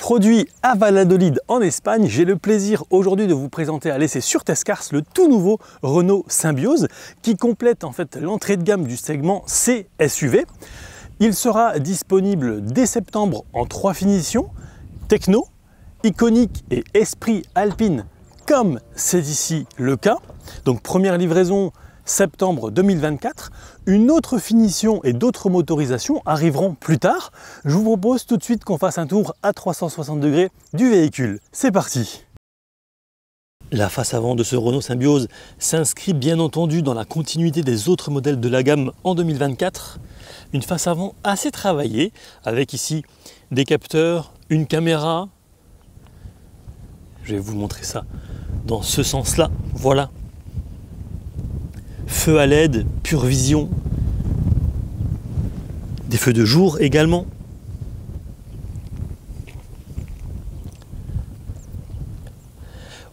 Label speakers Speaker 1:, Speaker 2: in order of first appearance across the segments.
Speaker 1: Produit à Valladolid en Espagne, j'ai le plaisir aujourd'hui de vous présenter à l'essai sur Testcars le tout nouveau Renault Symbioz qui complète en fait l'entrée de gamme du segment C-SUV. Il sera disponible dès septembre en 3 finitions, Techno, Iconic et Esprit Alpine comme c'est ici le cas. Donc première livraison septembre 2024. Une autre finition et d'autres motorisations arriveront plus tard. Je vous propose tout de suite qu'on fasse un tour à 360 degrés du véhicule. C'est parti! La face avant de ce Renault Symbioz s'inscrit bien entendu dans la continuité des autres modèles de la gamme en 2024. Une face avant assez travaillée avec ici des capteurs, une caméra. Je vais vous montrer ça dans ce sens-là. Voilà. Feux à LED, pure vision, des feux de jour également.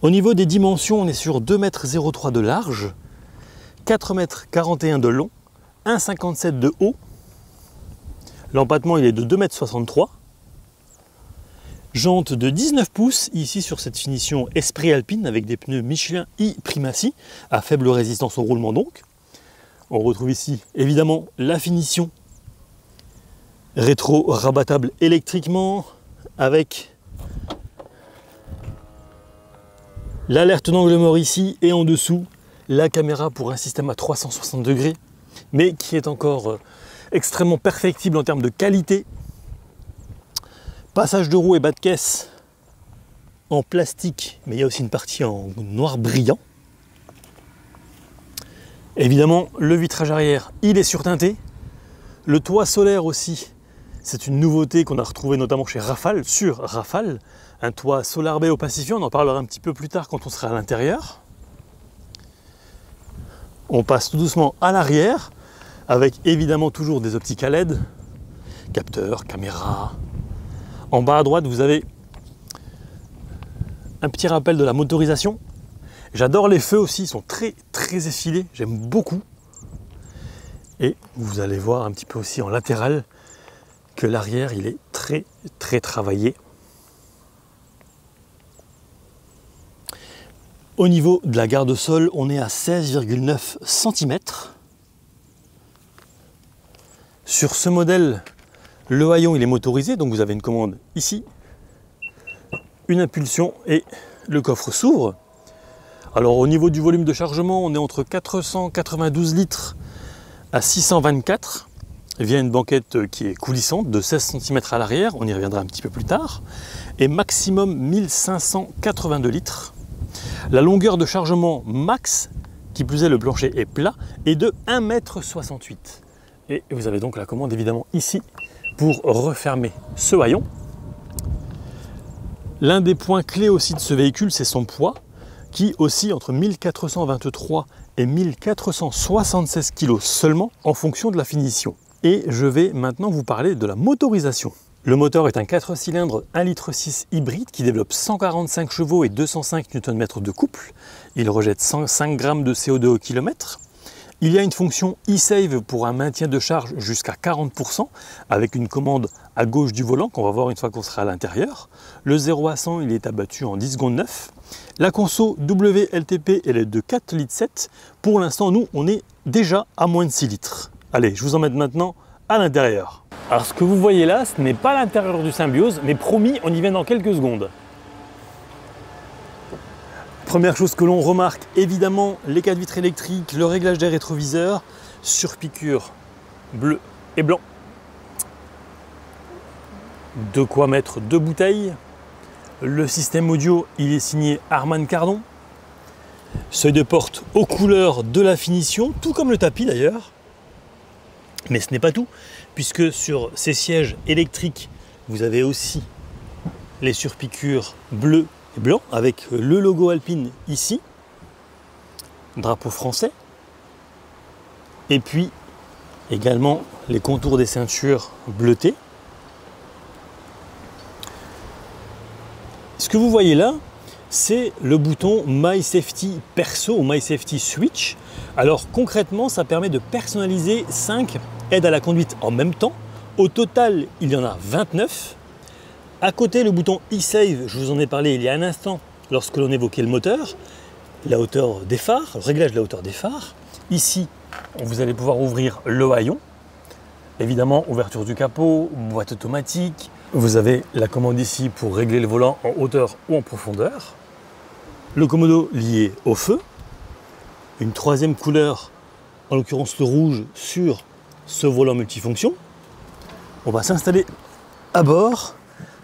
Speaker 1: Au niveau des dimensions, on est sur 2,03 m de large, 4,41 m de long, 1,57 m de haut. L'empattement il est de 2,63 m. Jantes de 19 pouces, ici sur cette finition Esprit Alpine avec des pneus Michelin e-Primacy à faible résistance au roulement donc. On retrouve ici évidemment la finition rétro rabattable électriquement avec l'alerte d'angle mort ici et en dessous la caméra pour un système à 360 degrés mais qui est encore extrêmement perfectible en termes de qualité. Passage de roue et bas de caisse en plastique, mais il y a aussi une partie en noir brillant. Évidemment, le vitrage arrière, il est surteinté. Le toit solaire aussi, c'est une nouveauté qu'on a retrouvée notamment chez Rafale, sur Rafale. Un toit Solar Bay opacifié, on en parlera un petit peu plus tard quand on sera à l'intérieur. On passe tout doucement à l'arrière, avec évidemment toujours des optiques à LED, capteurs, caméras. En bas à droite, vous avez un petit rappel de la motorisation. J'adore les feux aussi, ils sont très effilés, j'aime beaucoup. Et vous allez voir un petit peu aussi en latéral que l'arrière, il est très travaillé. Au niveau de la garde-sol, on est à 16,9 cm. Sur ce modèle, le haillon il est motorisé, donc vous avez une commande ici, une impulsion et le coffre s'ouvre. Alors au niveau du volume de chargement, on est entre 492 litres à 624 via une banquette qui est coulissante de 16 cm à l'arrière, on y reviendra un petit peu plus tard, et maximum 1582 litres. La longueur de chargement max, qui plus est le plancher est plat, est de 1,68 m. Et vous avez donc la commande évidemment ici pour refermer ce haillon. L'un des points clés aussi de ce véhicule, c'est son poids, qui oscille entre 1423 et 1476 kg seulement en fonction de la finition. Et je vais maintenant vous parler de la motorisation. Le moteur est un 4 cylindres 1,6 litre hybride qui développe 145 chevaux et 205 Nm de couple. Il rejette 105 g de CO2 au kilomètre. Il y a une fonction e-save pour un maintien de charge jusqu'à 40% avec une commande à gauche du volant qu'on va voir une fois qu'on sera à l'intérieur. Le 0 à 100 il est abattu en 10 secondes 9. La conso WLTP elle est de 4,7 litres. Pour l'instant nous on est déjà à moins de 6 litres. Allez, je vous emmène maintenant à l'intérieur. Alors ce que vous voyez là, ce n'est pas l'intérieur du Symbioz, mais promis, on y vient dans quelques secondes. Première chose que l'on remarque, évidemment, les 4 vitres électriques, le réglage des rétroviseurs, surpiqûre bleu et blanc. De quoi mettre 2 bouteilles. Le système audio, il est signé Harman Kardon. Seuil de porte aux couleurs de la finition, tout comme le tapis d'ailleurs. Mais ce n'est pas tout, puisque sur ces sièges électriques, vous avez aussi les surpiqûres bleu et blanc avec le logo Alpine ici, drapeau français, et puis également les contours des ceintures bleutées. Ce que vous voyez là, c'est le bouton My Safety Perso ou My Safety Switch. Alors concrètement, ça permet de personnaliser 5 aides à la conduite en même temps. Au total, il y en a 29. À côté, le bouton e-save, je vous en ai parlé il y a un instant lorsque l'on évoquait le moteur, la hauteur des phares, le réglage de la hauteur des phares. Ici, vous allez pouvoir ouvrir le haillon. Évidemment, ouverture du capot, boîte automatique. Vous avez la commande ici pour régler le volant en hauteur ou en profondeur. Le commodo lié au feu. Une troisième couleur, en l'occurrence le rouge, sur ce volant multifonction. On va s'installer à bord,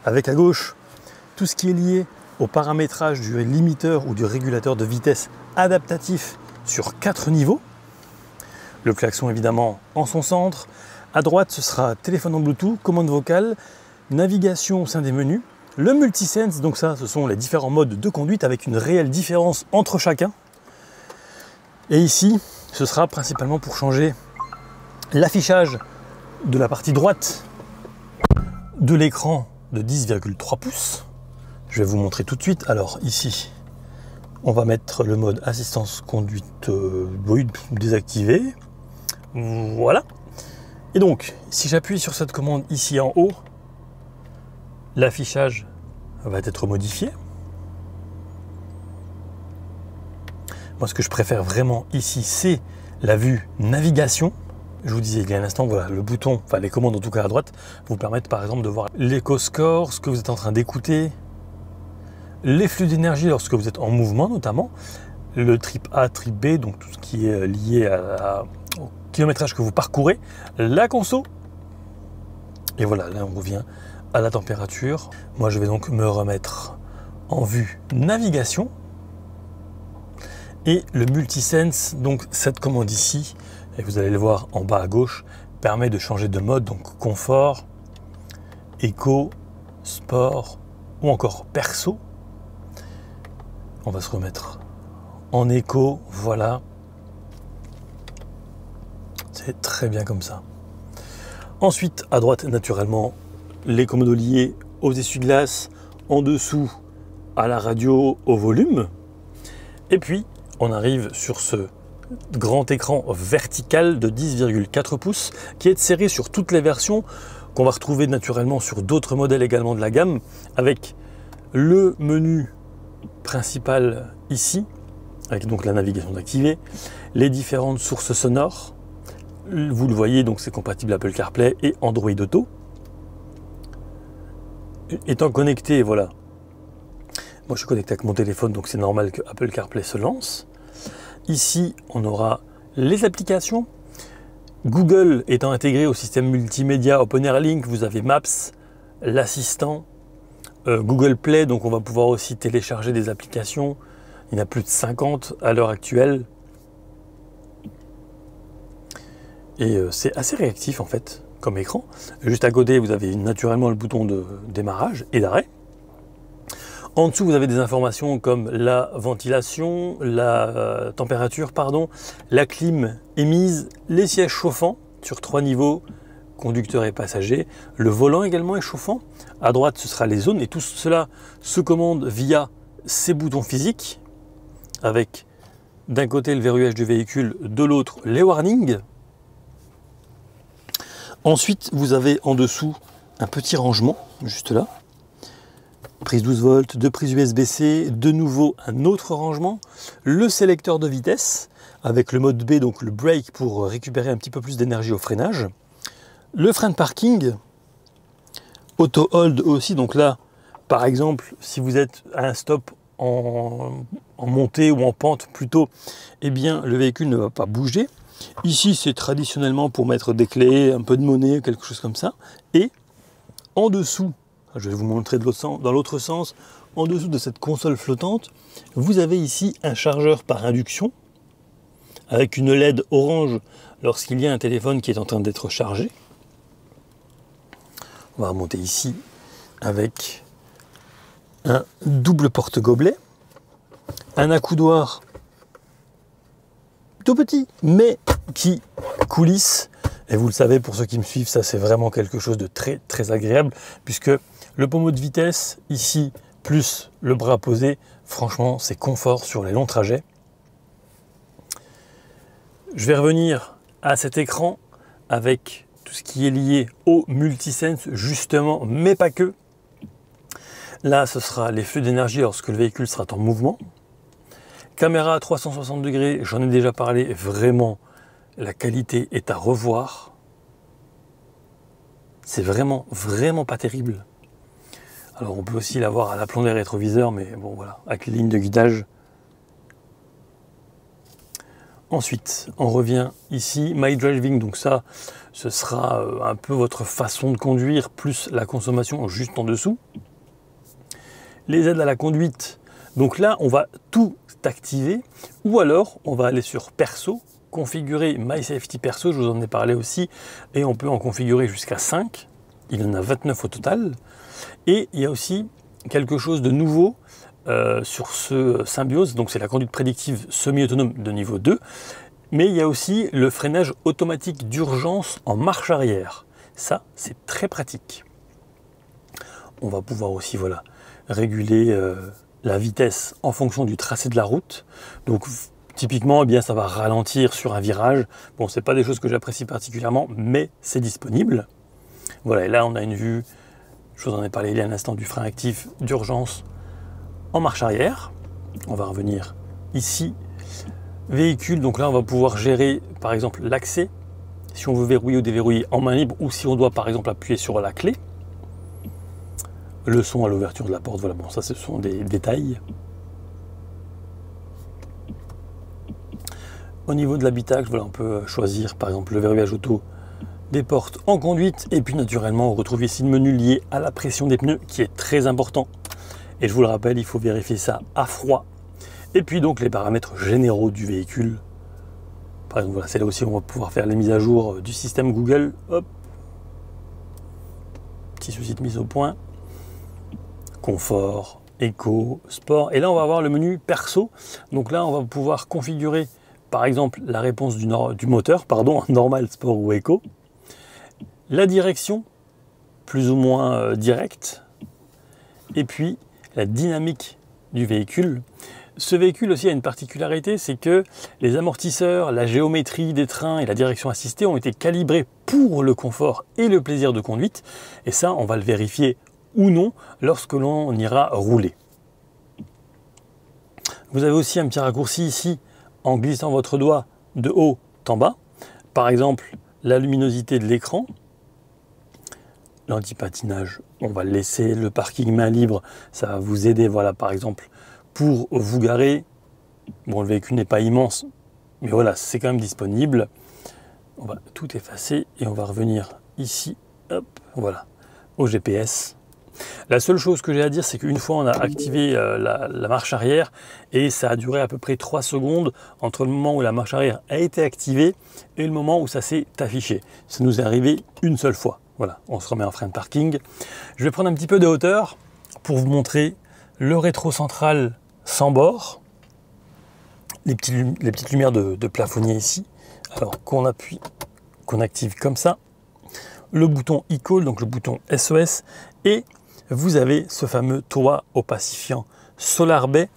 Speaker 1: avec à gauche tout ce qui est lié au paramétrage du limiteur ou du régulateur de vitesse adaptatif sur 4 niveaux. Le klaxon évidemment en son centre. À droite, ce sera téléphone en Bluetooth, commande vocale, navigation au sein des menus. Le multisense, donc ça, ce sont les différents modes de conduite avec une réelle différence entre chacun. Et ici, ce sera principalement pour changer l'affichage de la partie droite de l'écran de 10,3 pouces. Je vais vous montrer tout de suite. Alors ici, on va mettre le mode assistance conduite désactivé. Voilà. Et donc, si j'appuie sur cette commande ici en haut, l'affichage va être modifié. Moi, ce que je préfère vraiment ici, c'est la vue navigation. Je vous disais il y a un instant, voilà, le bouton, enfin les commandes en tout cas à droite, vous permettent par exemple de voir l'éco-score, ce que vous êtes en train d'écouter, les flux d'énergie lorsque vous êtes en mouvement notamment, le trip A, trip B, donc tout ce qui est lié au kilométrage que vous parcourez, la conso, et voilà, là on revient à la température. Moi je vais donc me remettre en vue navigation, et le multisense, donc cette commande ici, et vous allez le voir en bas à gauche, permet de changer de mode, donc confort, éco, sport ou encore perso. On va se remettre en éco, voilà. C'est très bien comme ça. Ensuite, à droite, naturellement, les commodos liés aux essuie-glaces, en dessous à la radio, au volume. Et puis, on arrive sur ce grand écran vertical de 10,4 pouces qui est serré sur toutes les versions, qu'on va retrouver naturellement sur d'autres modèles également de la gamme, avec le menu principal ici, avec donc la navigation activée, les différentes sources sonores. Vous le voyez, donc c'est compatible Apple CarPlay et Android Auto. Étant connecté, voilà. Moi je suis connecté avec mon téléphone, donc c'est normal que Apple CarPlay se lance. Ici, on aura les applications. Google étant intégré au système multimédia OpenAirLink, vous avez Maps, l'assistant, Google Play, donc on va pouvoir aussi télécharger des applications. Il y en a plus de 50 à l'heure actuelle. Et c'est assez réactif en fait, comme écran. Juste à côté, vous avez naturellement le bouton de démarrage et d'arrêt. En dessous, vous avez des informations comme la ventilation, la température, pardon, la clim émise, les sièges chauffants sur 3 niveaux, conducteur et passager. Le volant également est chauffant. À droite, ce sera les zones et tout cela se commande via ces boutons physiques avec d'un côté le verrouillage du véhicule, de l'autre les warnings. Ensuite, vous avez en dessous un petit rangement, juste là. Prise 12 volts, deux prises USB-C, de nouveau un autre rangement, le sélecteur de vitesse avec le mode B, donc le brake pour récupérer un petit peu plus d'énergie au freinage, le frein de parking, auto hold aussi, donc là par exemple si vous êtes à un stop en montée ou en pente plutôt, eh bien le véhicule ne va pas bouger. Ici c'est traditionnellement pour mettre des clés, un peu de monnaie, quelque chose comme ça, et en dessous, je vais vous montrer dans l'autre sens, en dessous de cette console flottante, vous avez ici un chargeur par induction avec une LED orange lorsqu'il y a un téléphone qui est en train d'être chargé. On va remonter ici avec un double porte-gobelet, un accoudoir tout petit mais qui coulisse. Et vous le savez, pour ceux qui me suivent, ça c'est vraiment quelque chose de très très agréable, puisque le pommeau de vitesse ici, plus le bras posé, franchement c'est confort sur les longs trajets. Je vais revenir à cet écran avec tout ce qui est lié au multisense justement, mais pas que. Là, ce sera les flux d'énergie lorsque le véhicule sera en mouvement. Caméra à 360 degrés, j'en ai déjà parlé, vraiment, la qualité est à revoir. C'est vraiment, vraiment pas terrible. Alors on peut aussi l'avoir à l'aplomb des rétroviseurs, mais bon voilà, avec les lignes de guidage. Ensuite, on revient ici, My Driving, donc ça, ce sera un peu votre façon de conduire, plus la consommation juste en dessous. Les aides à la conduite, donc là, on va tout activer, ou alors on va aller sur Perso, configurer My Safety Perso, je vous en ai parlé aussi, et on peut en configurer jusqu'à 5, il y en a 29 au total, et il y a aussi quelque chose de nouveau sur ce Symbiose, donc c'est la conduite prédictive semi-autonome de niveau 2, mais il y a aussi le freinage automatique d'urgence en marche arrière, ça c'est très pratique. On va pouvoir aussi voilà, réguler la vitesse en fonction du tracé de la route, donc typiquement, eh bien, ça va ralentir sur un virage. Bon, c'est pas des choses que j'apprécie particulièrement, mais c'est disponible. Voilà, et là, on a une vue, je vous en ai parlé il y a un instant, du frein actif d'urgence en marche arrière. On va revenir ici. Véhicule, donc là, on va pouvoir gérer, par exemple, l'accès. Si on veut verrouiller ou déverrouiller en main libre, ou si on doit, par exemple, appuyer sur la clé. Le son à l'ouverture de la porte, voilà, bon, ça, ce sont des détails. Au niveau de l'habitacle, voilà, on peut choisir par exemple le verrouillage auto des portes en conduite. Et puis naturellement, on retrouve ici le menu lié à la pression des pneus qui est très important. Et je vous le rappelle, il faut vérifier ça à froid. Et puis donc les paramètres généraux du véhicule. Par exemple, voilà, c'est là aussi où on va pouvoir faire les mises à jour du système Google. Hop. Petit souci de mise au point. Confort, éco, sport. Et là, on va avoir le menu perso. Donc là, on va pouvoir configurer par exemple la réponse du moteur, pardon, normal, sport ou éco, la direction, plus ou moins directe, et puis la dynamique du véhicule. Ce véhicule aussi a une particularité, c'est que les amortisseurs, la géométrie des trains et la direction assistée ont été calibrés pour le confort et le plaisir de conduite, et ça, on va le vérifier ou non lorsque l'on ira rouler. Vous avez aussi un petit raccourci ici, en glissant votre doigt de haut en bas, par exemple la luminosité de l'écran, l'anti-patinage, on va le laisser, le parking main libre, ça va vous aider, voilà, par exemple, pour vous garer. Bon, le véhicule n'est pas immense, mais voilà, c'est quand même disponible. On va tout effacer et on va revenir ici, hop, voilà, au GPS. La seule chose que j'ai à dire, c'est qu'une fois on a activé la marche arrière, et ça a duré à peu près 3 secondes entre le moment où la marche arrière a été activée et le moment où ça s'est affiché. Ça nous est arrivé une seule fois. Voilà, on se remet en frein de parking. Je vais prendre un petit peu de hauteur pour vous montrer le rétro central sans bord, les petites lumières de plafonnier ici. Alors qu'on appuie, qu'on active comme ça, le bouton e-call, donc le bouton SOS, et vous avez ce fameux toit opacifiant Solar Bay.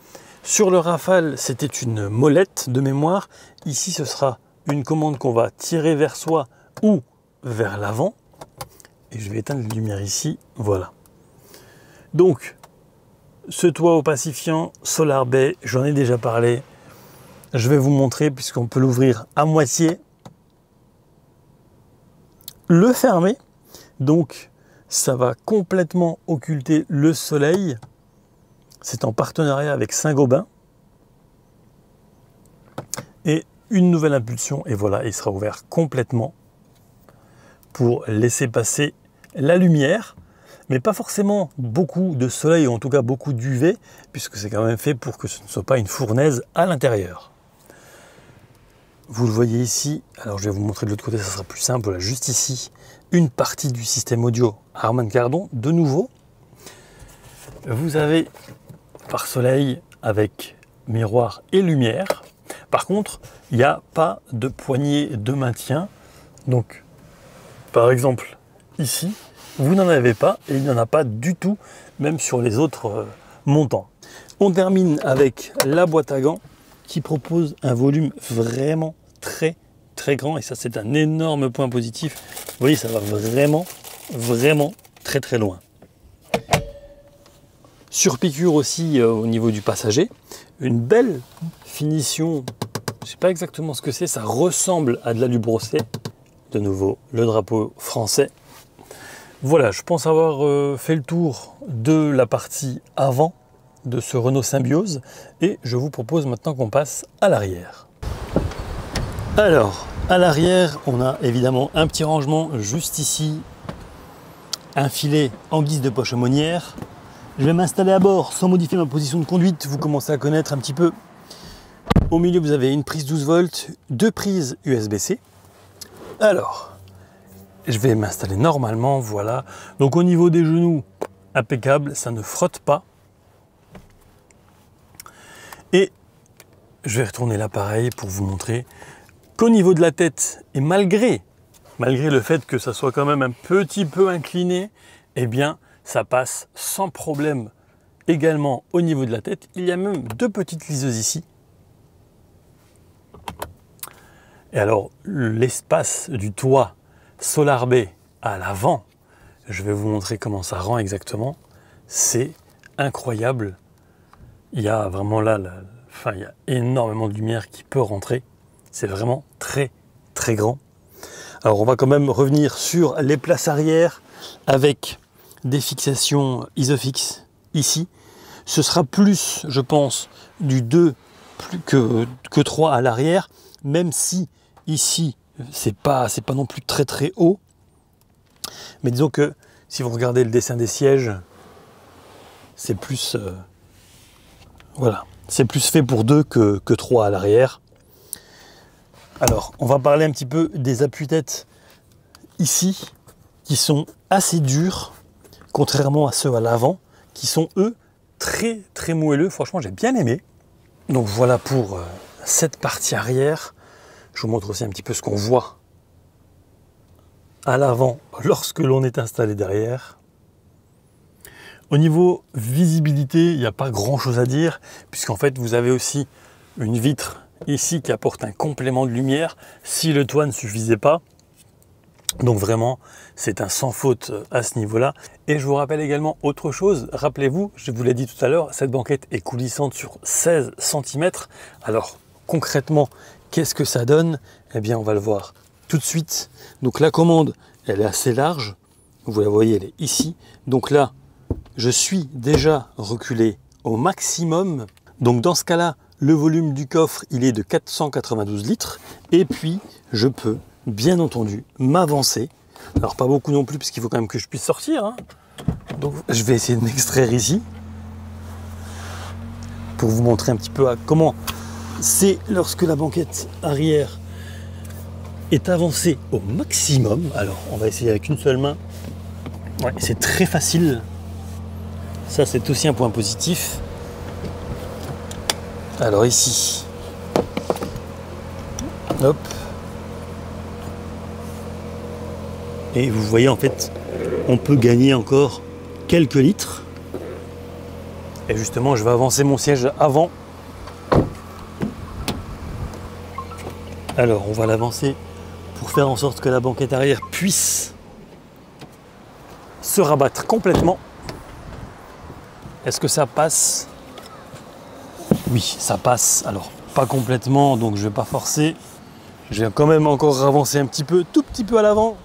Speaker 1: Sur le Rafale, c'était une molette de mémoire. Ici, ce sera une commande qu'on va tirer vers soi ou vers l'avant. Et je vais éteindre les lumières ici. Voilà. Donc, ce toit opacifiant Solar Bay, j'en ai déjà parlé. Je vais vous montrer puisqu'on peut l'ouvrir à moitié. Le fermer. Donc, ça va complètement occulter le soleil. C'est en partenariat avec Saint-Gobain. Et une nouvelle impulsion, et voilà, il sera ouvert complètement pour laisser passer la lumière, mais pas forcément beaucoup de soleil, ou en tout cas beaucoup d'UV, puisque c'est quand même fait pour que ce ne soit pas une fournaise à l'intérieur. Vous le voyez ici, alors je vais vous montrer de l'autre côté, ça sera plus simple, voilà, juste ici, une partie du système audio Harman Kardon, de nouveau. Vous avez pare-soleil avec miroir et lumière. Par contre, il n'y a pas de poignée de maintien. Donc, par exemple, ici, vous n'en avez pas, et il n'y en a pas du tout, même sur les autres montants. On termine avec la boîte à gants qui propose un volume vraiment très grand, et ça c'est un énorme point positif. Vous voyez, ça va vraiment très loin. Sur piqûre aussi au niveau du passager. Une belle finition, je ne sais pas exactement ce que c'est, ça ressemble à de l'alu brossé. De nouveau, le drapeau français. Voilà, je pense avoir fait le tour de la partie avant de ce Renault Symbiose et je vous propose maintenant qu'on passe à l'arrière. Alors, à l'arrière, on a évidemment un petit rangement juste ici, un filet en guise de poche aumônière. Je vais m'installer à bord sans modifier ma position de conduite, vous commencez à connaître un petit peu. Au milieu, vous avez une prise 12 volts, deux prises USB-C. Alors, je vais m'installer normalement, voilà. Donc au niveau des genoux, impeccable, ça ne frotte pas. Et je vais retourner l'appareil pour vous montrer qu'au niveau de la tête, et malgré le fait que ça soit quand même un petit peu incliné, eh bien, ça passe sans problème également au niveau de la tête. Il y a même deux petites liseuses ici. Et alors, l'espace du toit Solar Bay à l'avant, je vais vous montrer comment ça rend exactement. C'est incroyable. Il y a vraiment là, il y a énormément de lumière qui peut rentrer. C'est vraiment très, très grand. Alors, on va quand même revenir sur les places arrière avec des fixations Isofix ici. Ce sera plus, je pense, du 2 plus que 3 à l'arrière, même si ici, c'est pas non plus très très haut. Mais disons que si vous regardez le dessin des sièges, c'est plus voilà, c'est plus fait pour 2 que 3 à l'arrière. Alors, on va parler un petit peu des appuis-têtes ici, qui sont assez durs, contrairement à ceux à l'avant, qui sont eux très très moelleux. Franchement, j'ai bien aimé. Donc voilà pour cette partie arrière. Je vous montre aussi un petit peu ce qu'on voit à l'avant lorsque l'on est installé derrière. Au niveau visibilité, il n'y a pas grand chose à dire, puisqu'en fait vous avez aussi une vitre ici qui apporte un complément de lumière si le toit ne suffisait pas. Donc vraiment, c'est un sans faute à ce niveau-là. Et je vous rappelle également autre chose, rappelez-vous, je vous l'ai dit tout à l'heure, cette banquette est coulissante sur 16 cm. Alors concrètement, qu'est-ce que ça donne? Eh bien, on va le voir tout de suite. Donc la commande, elle est assez large. Vous la voyez, elle est ici. Donc là, je suis déjà reculé au maximum. Donc dans ce cas-là, le volume du coffre, il est de 492 litres. Et puis, je peux, bien entendu, m'avancer. Alors pas beaucoup non plus, parce qu'il faut quand même que je puisse sortir, hein. Donc je vais essayer de m'extraire ici. Pour vous montrer un petit peu comment c'est lorsque la banquette arrière est avancée au maximum. Alors, on va essayer avec une seule main. Ouais, c'est très facile. Ça, c'est aussi un point positif. Alors ici, hop. Et vous voyez, en fait, on peut gagner encore quelques litres. Et justement, je vais avancer mon siège avant. Alors, on va l'avancer pour faire en sorte que la banquette arrière puisse se rabattre complètement. Est-ce que ça passe? Oui, ça passe. Alors, pas complètement, donc je vais pas forcer. Je vais quand même encore avancer un petit peu, tout petit peu à l'avant.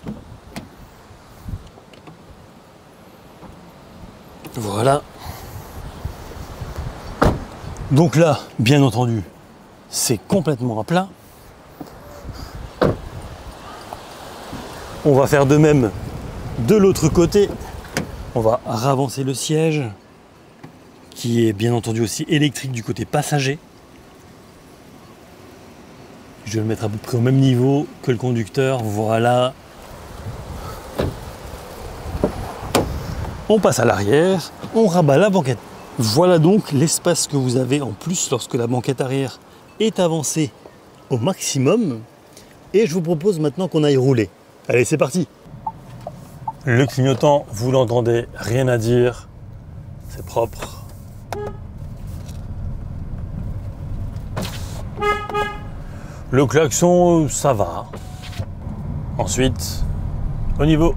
Speaker 1: Voilà. Donc là, bien entendu, c'est complètement à plat. On va faire de même de l'autre côté. On va ravancer le siège, qui est bien entendu aussi électrique du côté passager. Je vais le mettre à peu près au même niveau que le conducteur. Voilà. On passe à l'arrière, on rabat la banquette. Voilà donc l'espace que vous avez en plus lorsque la banquette arrière est avancée au maximum. Et je vous propose maintenant qu'on aille rouler. Allez, c'est parti. Le clignotant, vous l'entendez, rien à dire. C'est propre. Le klaxon, ça va. Ensuite, au niveau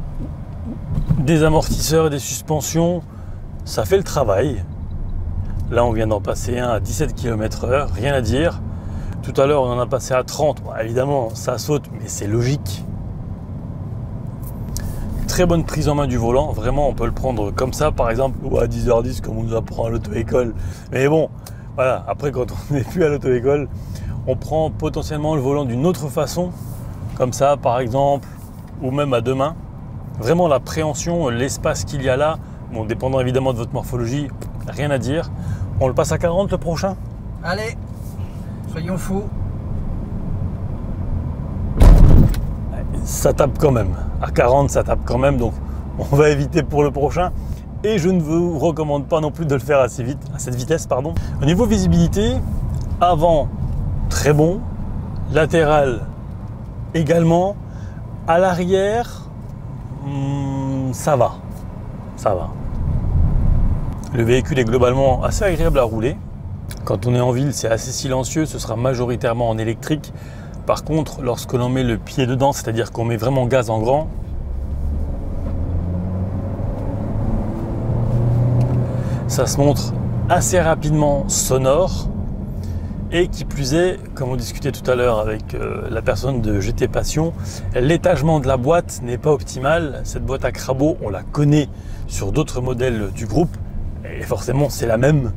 Speaker 1: des amortisseurs et des suspensions, ça fait le travail. Là, on vient d'en passer un à 17 km/h, rien à dire. Tout à l'heure, on en a passé à 30. Bon, évidemment, ça saute, mais c'est logique. Très bonne prise en main du volant. Vraiment, on peut le prendre comme ça, par exemple, ou à 10h10, comme on nous apprend à l'auto-école. Mais bon, voilà. Après, quand on n'est plus à l'auto-école, on prend potentiellement le volant d'une autre façon, comme ça, par exemple, ou même à deux mains. Vraiment, la préhension, l'espace qu'il y a là, bon, dépendant évidemment de votre morphologie, rien à dire. On le passe à 40 le prochain?
Speaker 2: Allez, soyons fous.
Speaker 1: Ça tape quand même. À 40, ça tape quand même, donc on va éviter pour le prochain. Et je ne vous recommande pas non plus de le faire assez vite, à cette vitesse, pardon. Au niveau visibilité, avant, très bon. Latéral, également. À l'arrière, ça va. Ça va. Le véhicule est globalement assez agréable à rouler. Quand on est en ville, c'est assez silencieux, ce sera majoritairement en électrique. Par contre, lorsque l'on met le pied dedans, c'est-à-dire qu'on met vraiment gaz en grand, ça se montre assez rapidement sonore. Et qui plus est, comme on discutait tout à l'heure avec la personne de GT Passion, l'étagement de la boîte n'est pas optimal. Cette boîte à crabot, on la connaît sur d'autres modèles du groupe. Et forcément, c'est la même.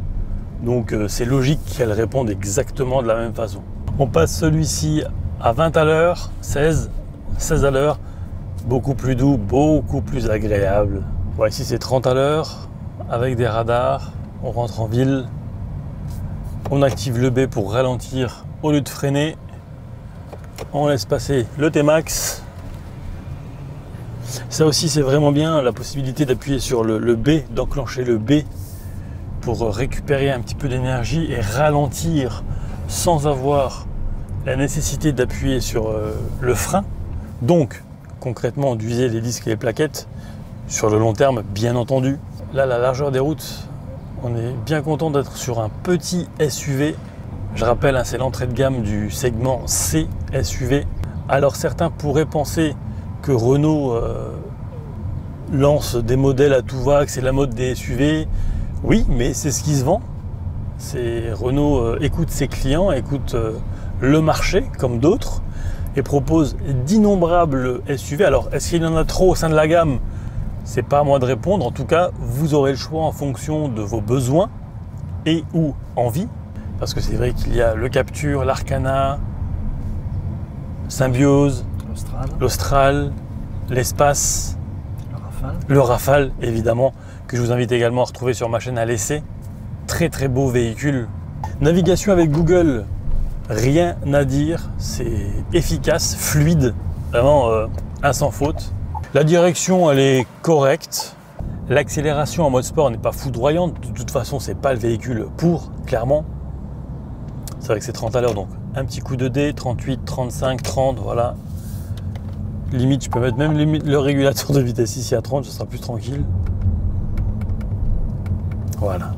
Speaker 1: Donc c'est logique qu'elle réponde exactement de la même façon. On passe celui-ci à 20 à l'heure, 16 à l'heure. Beaucoup plus doux, beaucoup plus agréable. Bon, ici c'est 30 à l'heure avec des radars. On rentre en ville. On active le B pour ralentir au lieu de freiner. On laisse passer le T-Max. Ça aussi c'est vraiment bien, la possibilité d'appuyer sur le B, d'enclencher le B pour récupérer un petit peu d'énergie et ralentir sans avoir la nécessité d'appuyer sur le frein. Donc concrètement d'user les disques et les plaquettes sur le long terme, bien entendu. Là, la largeur des routes, on est bien content d'être sur un petit SUV. Je rappelle, hein, c'est l'entrée de gamme du segment C SUV. Alors certains pourraient penser que Renault lance des modèles à tout va, que c'est la mode des SUV. Oui, mais c'est ce qui se vend. Renault écoute ses clients, écoute le marché comme d'autres et propose d'innombrables SUV. Alors, est-ce qu'il y en a trop au sein de la gamme? C'est pas à moi de répondre. En tout cas, vous aurez le choix en fonction de vos besoins et ou envies. Parce que c'est vrai qu'il y a le Captur, l'Arcana, Symbiose, l'Austral, l'Espace, le Rafale, évidemment, que je vous invite également à retrouver sur ma chaîne à l'essai. Très très beau véhicule. Navigation avec Google, rien à dire. C'est efficace, fluide, vraiment un sans faute. La direction, elle est correcte. L'accélération en mode sport n'est pas foudroyante. De toute façon, c'est pas le véhicule pour, clairement. C'est vrai que c'est 30 à l'heure, donc un petit coup de dé, 38, 35, 30, voilà. Limite, je peux mettre même le régulateur de vitesse ici à 30, ce sera plus tranquille. Voilà.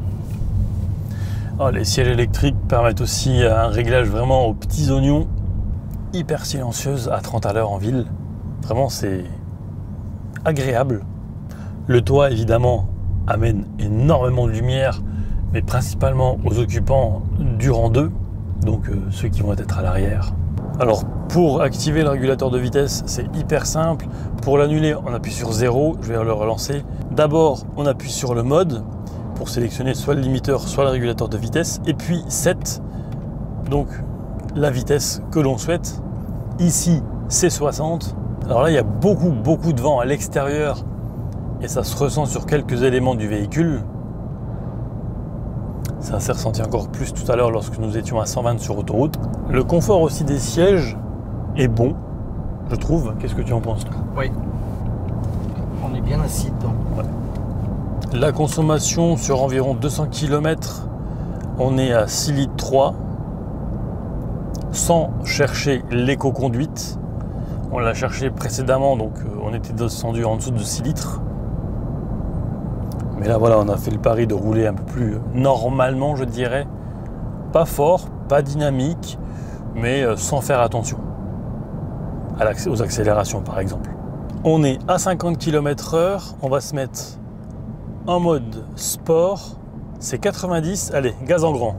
Speaker 1: Oh, les sièges électriques permettent aussi un réglage vraiment aux petits oignons. Hyper silencieuse à 30 à l'heure en ville. Vraiment, c'est agréable. Le toit, évidemment, amène énormément de lumière, mais principalement aux occupants du rang 2, donc ceux qui vont être à l'arrière. Alors, pour activer le régulateur de vitesse, c'est hyper simple. Pour l'annuler, on appuie sur 0, je vais le relancer. D'abord, on appuie sur le mode pour sélectionner soit le limiteur, soit le régulateur de vitesse, et puis 7, donc la vitesse que l'on souhaite. Ici, c'est 60. Alors là, il y a beaucoup de vent à l'extérieur et ça se ressent sur quelques éléments du véhicule. Ça s'est ressenti encore plus tout à l'heure lorsque nous étions à 120 sur autoroute. Le confort aussi des sièges est bon, je trouve. Qu'est-ce que tu en penses, toi?
Speaker 2: Oui. On est bien assis dedans.
Speaker 1: Ouais. La consommation sur environ 200 km, on est à 6 litres 3, sans chercher l'éco-conduite. On l'a cherché précédemment, donc on était descendu en dessous de 6 litres. Mais là, voilà, on a fait le pari de rouler un peu plus normalement, je dirais. Pas fort, pas dynamique, mais sans faire attention aux accélérations, par exemple. On est à 50 km/h, on va se mettre en mode sport c'est 90, allez, gaz en grand.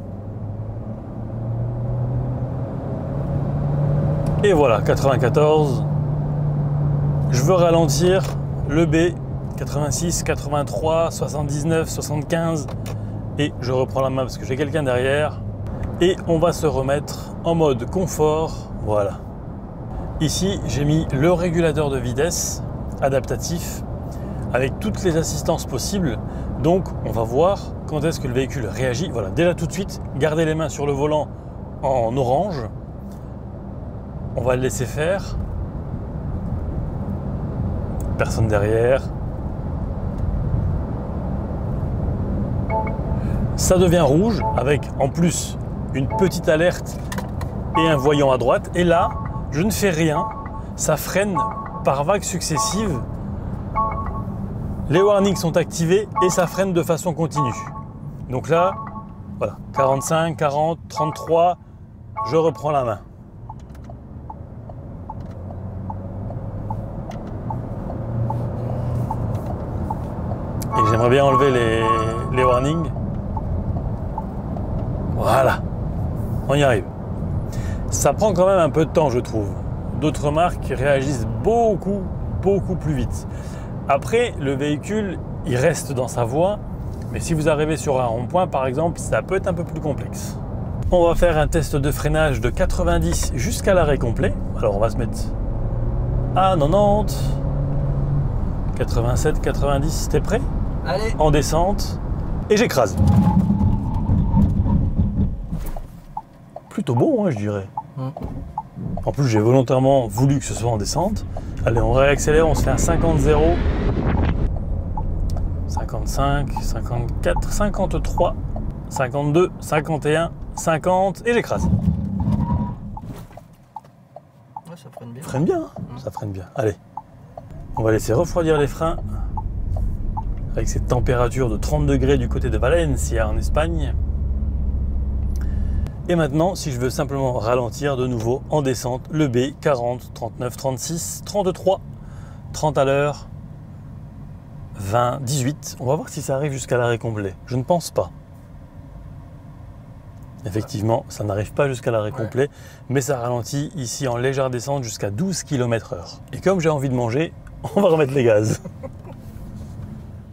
Speaker 1: Et voilà, 94. Je veux ralentir, le B, 86, 83, 79, 75. Et je reprends la main parce que j'ai quelqu'un derrière. Et on va se remettre en mode confort, voilà. Ici, j'ai mis le régulateur de vitesse adaptatif avec toutes les assistances possibles. Donc, on va voir quand est-ce que le véhicule réagit. Voilà, déjà tout de suite, gardez les mains sur le volant en orange. On va le laisser faire. Personne derrière. Ça devient rouge avec en plus une petite alerte et un voyant à droite. Et là, je ne fais rien. Ça freine par vagues successives. Les warnings sont activés et ça freine de façon continue. Donc là, voilà, 45, 40, 33, je reprends la main. Et j'aimerais bien enlever les warnings. Voilà, on y arrive. Ça prend quand même un peu de temps, je trouve. D'autres marques réagissent beaucoup plus vite. Après, le véhicule, il reste dans sa voie, mais si vous arrivez sur un rond-point, par exemple, ça peut être un peu plus complexe. On va faire un test de freinage de 90 jusqu'à l'arrêt complet. Alors, on va se mettre à 90, 87, 90, t'es prêt?
Speaker 2: Allez.
Speaker 1: En descente, et j'écrase. Plutôt bon, hein, je dirais. En plus, j'ai volontairement voulu que ce soit en descente. Allez, on réaccélère, on se fait un 50-0. 55, 54, 53, 52, 51, 50 et j'écrase.
Speaker 2: Ouais, ça freine bien.
Speaker 1: Freine bien, hein. Ça freine bien. Allez, on va laisser refroidir les freins avec cette température de 30 degrés du côté de Valencia en Espagne. Et maintenant, si je veux simplement ralentir de nouveau en descente, le B, 40, 39, 36, 33, 30 à l'heure, 20, 18. On va voir si ça arrive jusqu'à l'arrêt complet. Je ne pense pas. Effectivement, ça n'arrive pas jusqu'à l'arrêt complet, mais ça ralentit ici en légère descente jusqu'à 12 km/h. Et comme j'ai envie de manger, on va remettre les gaz.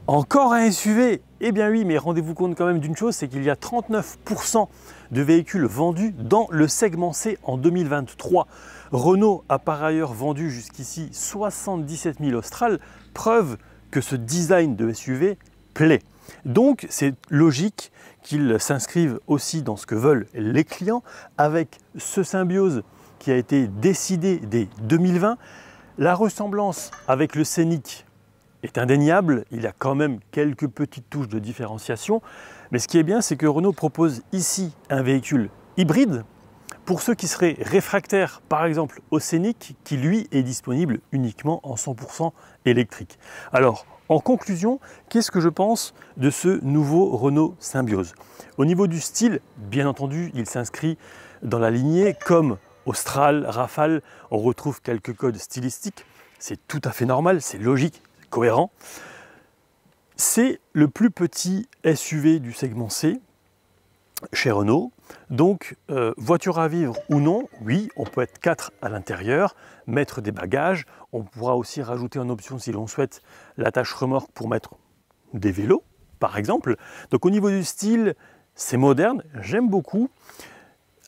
Speaker 1: Encore un SUV? Eh bien oui, mais rendez-vous compte quand même d'une chose, c'est qu'il y a 39% de véhicules vendus dans le segment C en 2023. Renault a par ailleurs vendu jusqu'ici 77 000 Austral, preuve que ce design de SUV plaît. Donc c'est logique qu'ils s'inscrivent aussi dans ce que veulent les clients avec ce Symbiose qui a été décidé dès 2020. La ressemblance avec le Scénic est indéniable, il y a quand même quelques petites touches de différenciation, mais ce qui est bien, c'est que Renault propose ici un véhicule hybride pour ceux qui seraient réfractaires, par exemple au Scénic, qui lui est disponible uniquement en 100% électrique. Alors, en conclusion, qu'est-ce que je pense de ce nouveau Renault Symbiose? Au niveau du style, bien entendu, il s'inscrit dans la lignée comme Austral, Rafale, on retrouve quelques codes stylistiques, c'est tout à fait normal, c'est logique, cohérent. C'est le plus petit SUV du segment C chez Renault. Donc, voiture à vivre ou non, oui, on peut être 4 à l'intérieur, mettre des bagages. On pourra aussi rajouter en option, si l'on souhaite, l'attache remorque pour mettre des vélos, par exemple. Donc, au niveau du style, c'est moderne, j'aime beaucoup.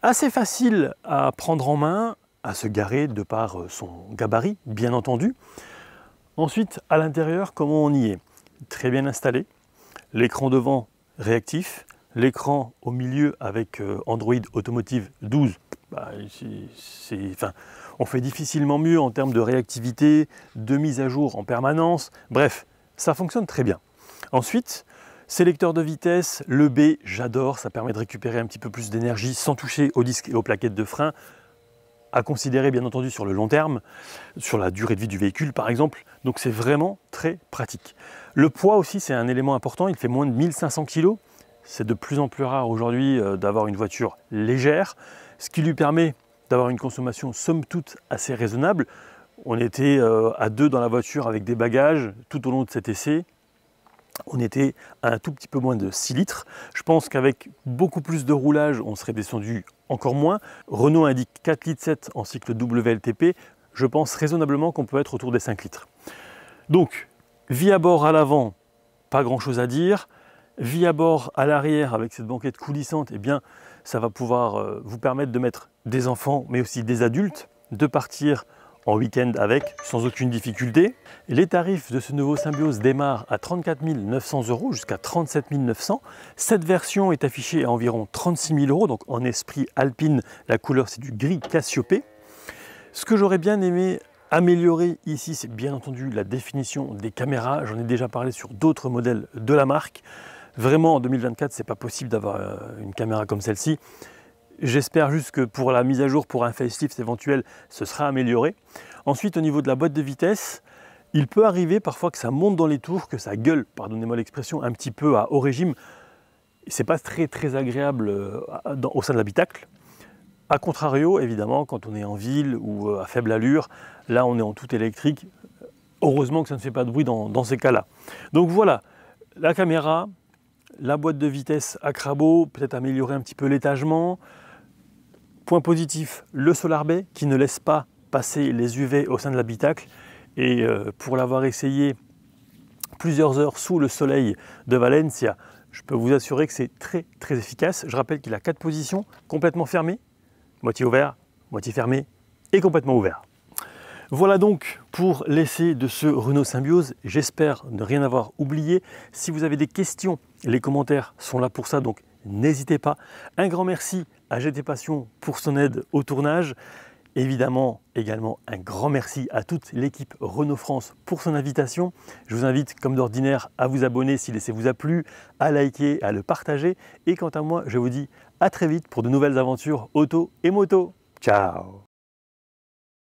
Speaker 1: Assez facile à prendre en main, à se garer de par son gabarit, bien entendu. Ensuite, à l'intérieur, comment on y est? Très bien installé. L'écran devant réactif. L'écran au milieu avec Android Automotive 12. On fait difficilement mieux en termes de réactivité, de mise à jour en permanence. Bref, ça fonctionne très bien. Ensuite, sélecteur de vitesse, le B, j'adore. Ça permet de récupérer un petit peu plus d'énergie sans toucher aux disques et aux plaquettes de frein. À considérer bien entendu sur le long terme, sur la durée de vie du véhicule par exemple, donc c'est vraiment très pratique. Le poids aussi c'est un élément important, il fait moins de 1500 kg, c'est de plus en plus rare aujourd'hui d'avoir une voiture légère, ce qui lui permet d'avoir une consommation somme toute assez raisonnable. On était à 2 dans la voiture avec des bagages tout au long de cet essai, on était à un tout petit peu moins de 6 litres. Je pense qu'avec beaucoup plus de roulage, on serait descendu encore moins. Renault indique 4,7 litres en cycle WLTP. Je pense raisonnablement qu'on peut être autour des 5 litres. Donc, vie à bord à l'avant, pas grand chose à dire. Vie à bord à l'arrière avec cette banquette coulissante, eh bien, ça va pouvoir vous permettre de mettre des enfants, mais aussi des adultes, de partir en week-end avec, sans aucune difficulté. Les tarifs de ce nouveau Symbiose démarrent à 34 900 € jusqu'à 37 900. Cette version est affichée à environ 36 000 €, donc en esprit alpine, la couleur c'est du gris Cassiopée. Ce que j'aurais bien aimé améliorer ici, c'est bien entendu la définition des caméras. J'en ai déjà parlé sur d'autres modèles de la marque. Vraiment, en 2024, c'est pas possible d'avoir une caméra comme celle-ci. J'espère juste que pour la mise à jour, pour un facelift éventuel, ce sera amélioré. Ensuite, au niveau de la boîte de vitesse, il peut arriver parfois que ça monte dans les tours, que ça gueule, pardonnez-moi l'expression, un petit peu à haut régime. C'est pas très agréable au sein de l'habitacle. A contrario, évidemment, quand on est en ville ou à faible allure, là on est en tout électrique. Heureusement que ça ne fait pas de bruit dans ces cas-là. Donc voilà, la caméra, la boîte de vitesse à crabeau, peut-être améliorer un petit peu l'étagement. Point positif, le Solar Bay qui ne laisse pas passer les UV au sein de l'habitacle. Et pour l'avoir essayé plusieurs heures sous le soleil de Valencia, je peux vous assurer que c'est très efficace. Je rappelle qu'il a 4 positions, complètement fermées, moitié ouvert, moitié fermé et complètement ouvert. Voilà donc pour l'essai de ce Renault Symbiose. J'espère ne rien avoir oublié. Si vous avez des questions, les commentaires sont là pour ça, donc n'hésitez pas. Un grand merci à GT Passion pour son aide au tournage. Évidemment, également un grand merci à toute l'équipe Renault France pour son invitation. Je vous invite, comme d'ordinaire, à vous abonner si l'essai vous a plu, à liker, à le partager. Et quant à moi, je vous dis à très vite pour de nouvelles aventures auto et moto. Ciao!